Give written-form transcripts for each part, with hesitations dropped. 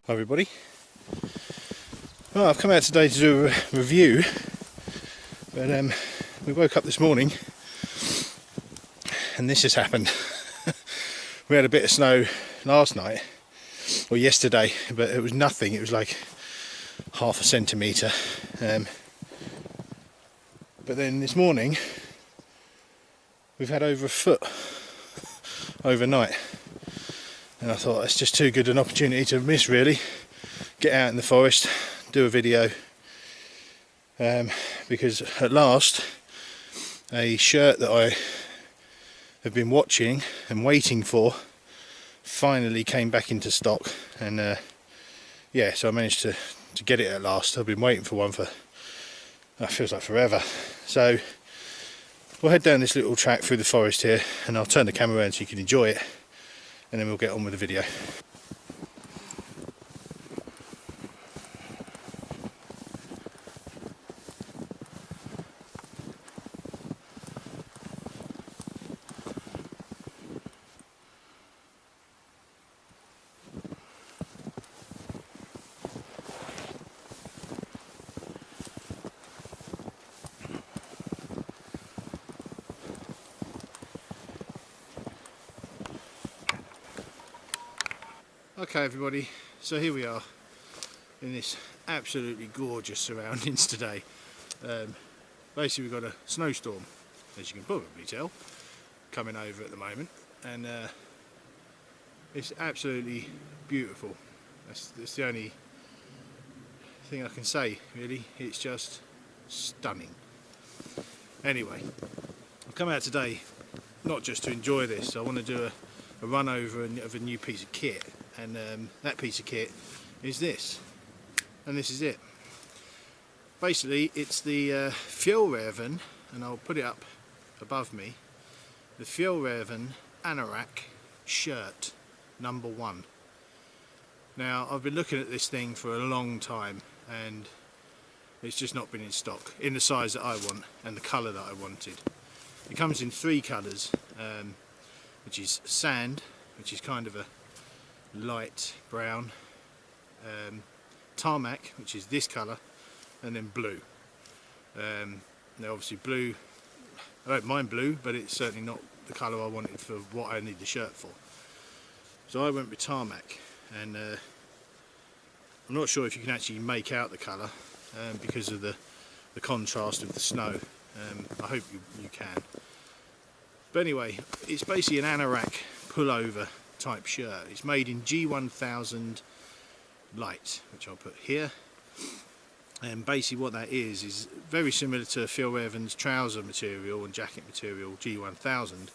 Hi everybody. Well, I've come out today to do a review, but we woke up this morning and this has happened. We had a bit of snow last night, or yesterday, but it was nothing. It was like half a centimetre. But then this morning we've had over a foot overnight, and I thought it's just too good an opportunity to miss, really. Get out in the forest, do a video, because at last a shirt that I have been watching and waiting for finally came back into stock, and yeah, so I managed to get it at last. I've been waiting for one for, that feels like forever. So we'll head down this little track through the forest here, and I'll turn the camera around so you can enjoy it, and then we'll get on with the video. Okay everybody, so here we are in this absolutely gorgeous surroundings today. Basically we've got a snowstorm, as you can probably tell, coming over at the moment, and it's absolutely beautiful. That's the only thing I can say, really. It's just stunning. Anyway, I've come out today not just to enjoy this. I want to do a run over of a new piece of kit, and that piece of kit is this, and this is it. Basically it's the Fjallraven, and I'll put it up above me, the Fjallraven Anorak shirt number 1. Now I've been looking at this thing for a long time, and it's just not been in stock in the size that I want and the colour that I wanted. It comes in 3 colours, which is sand, which is kind of a light brown, tarmac, which is this colour, and then blue. Now obviously blue, I don't mind blue, but it's certainly not the colour I wanted for what I need the shirt for. So I went with tarmac, and I'm not sure if you can actually make out the colour because of the contrast of the snow. I hope you can. But anyway, it's basically an anorak pullover type shirt. It's made in G1000 light, which I'll put here. And basically what that is very similar to Fjallraven's trouser material and jacket material G1000.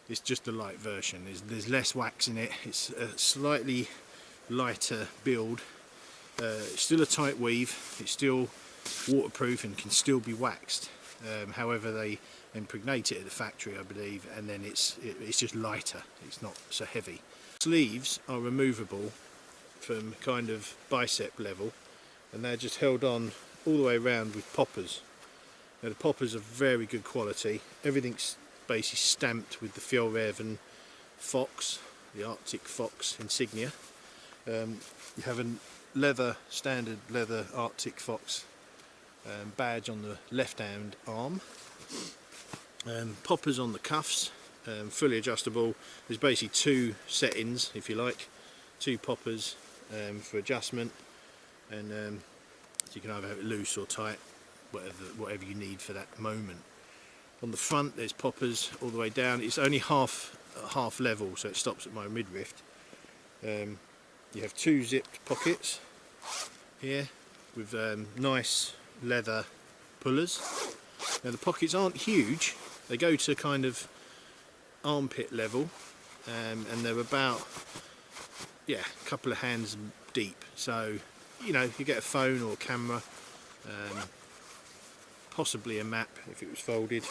It's just a light version. There's less wax in it. It's a slightly lighter build. It's still a tight weave. It's still waterproof and can still be waxed. However, they impregnate it at the factory, I believe, and then it's just lighter. It's not so heavy. Sleeves are removable from kind of bicep level, and they're just held on all the way around with poppers. Now the poppers are very good quality. Everything's basically stamped with the Fjallraven fox, the Arctic fox insignia. You have a standard leather Arctic fox badge on the left hand arm. Poppers on the cuffs, fully adjustable. There's basically 2 settings, if you like, 2 poppers for adjustment, and so you can either have it loose or tight, whatever you need for that moment. On the front there's poppers all the way down. It's only half level, so it stops at my midriff. You have 2 zipped pockets here with nice leather pullers. Now the pockets aren't huge, they go to kind of armpit level, and they're about, yeah, a couple of hands deep. So, you know, if you get a phone or a camera, possibly a map if it was folded.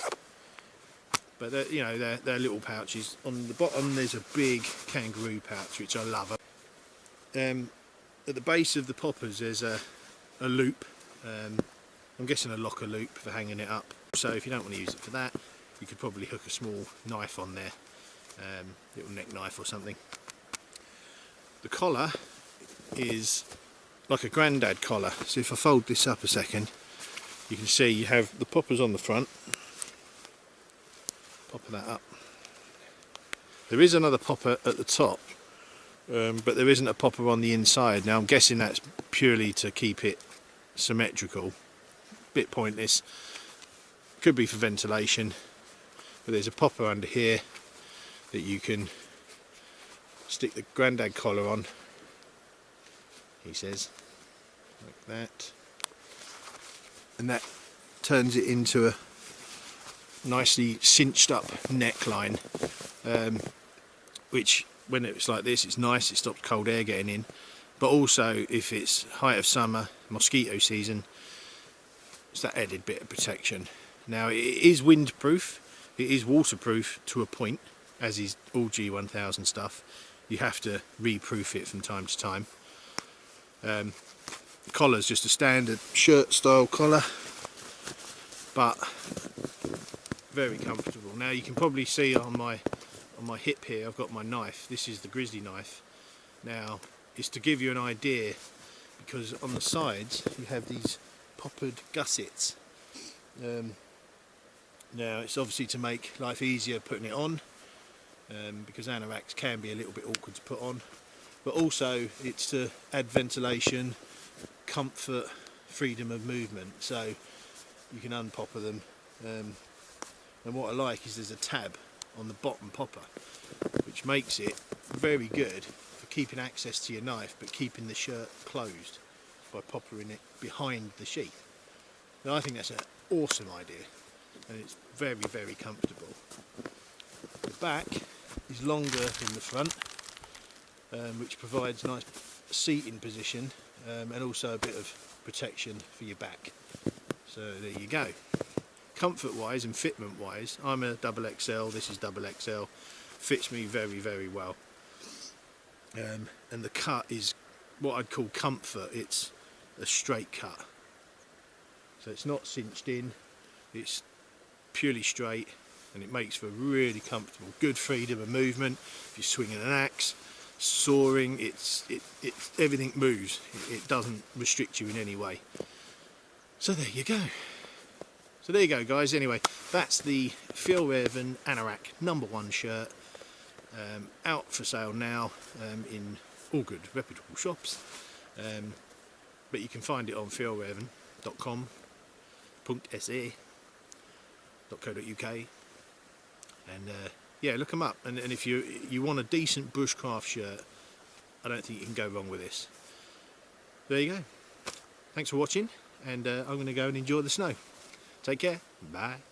But you know, they're little pouches. On the bottom there's a big kangaroo pouch, which I love. At the base of the poppers there's a loop. I'm guessing a locker loop for hanging it up. So if you don't want to use it for that, you could probably hook a small knife on there, little neck knife or something. The collar is like a grandad collar. So if I fold this up a second, you can see you have the poppers on the front. Popper that up. There is another popper at the top, but there isn't a popper on the inside. Now I'm guessing that's purely to keep it symmetrical. Bit pointless. Could be for ventilation, but there's a popper under here that you can stick the grandad collar on, he says, like that, and that turns it into a nicely cinched up neckline, which when it's like this, it's nice, it stops cold air getting in, but also if it's height of summer, mosquito season, it's that added bit of protection. Now it is windproof, it is waterproof to a point, as is all G1000 stuff. You have to reproof it from time to time. The collar's just a standard shirt style collar, but very comfortable. Now you can probably see on my hip here, I've got my knife. This is the grizzly knife. Now it's to give you an idea, because on the sides you have these poppered gussets. Now it's obviously to make life easier putting it on, because anoraks can be a little bit awkward to put on, but also it's to add ventilation, comfort, freedom of movement, so you can unpopper them. And what I like is there's a tab on the bottom popper, which makes it very good for keeping access to your knife but keeping the shirt closed by poppering it behind the sheath. Now I think that's an awesome idea, and it's very, very comfortable. The back is longer than the front, which provides nice seating position, and also a bit of protection for your back. So there you go. Comfort wise and fitment wise, I'm a double XL, this is double XL, fits me very, very well. And the cut is what I'd call comfort. It's a straight cut, so it's not cinched in, it's purely straight, and it makes for really comfortable, good freedom of movement. If you're swinging an axe, sawing, everything moves. It doesn't restrict you in any way. So there you go. So there you go, guys. Anyway, that's the Fjallraven Anorak #1 shirt, out for sale now, in all good reputable shops, but you can find it on fjallraven.com.se.co.uk, and yeah, look them up. And if you want a decent bushcraft shirt, I don't think you can go wrong with this. There you go. Thanks for watching, and I'm going to go and enjoy the snow. Take care. Bye.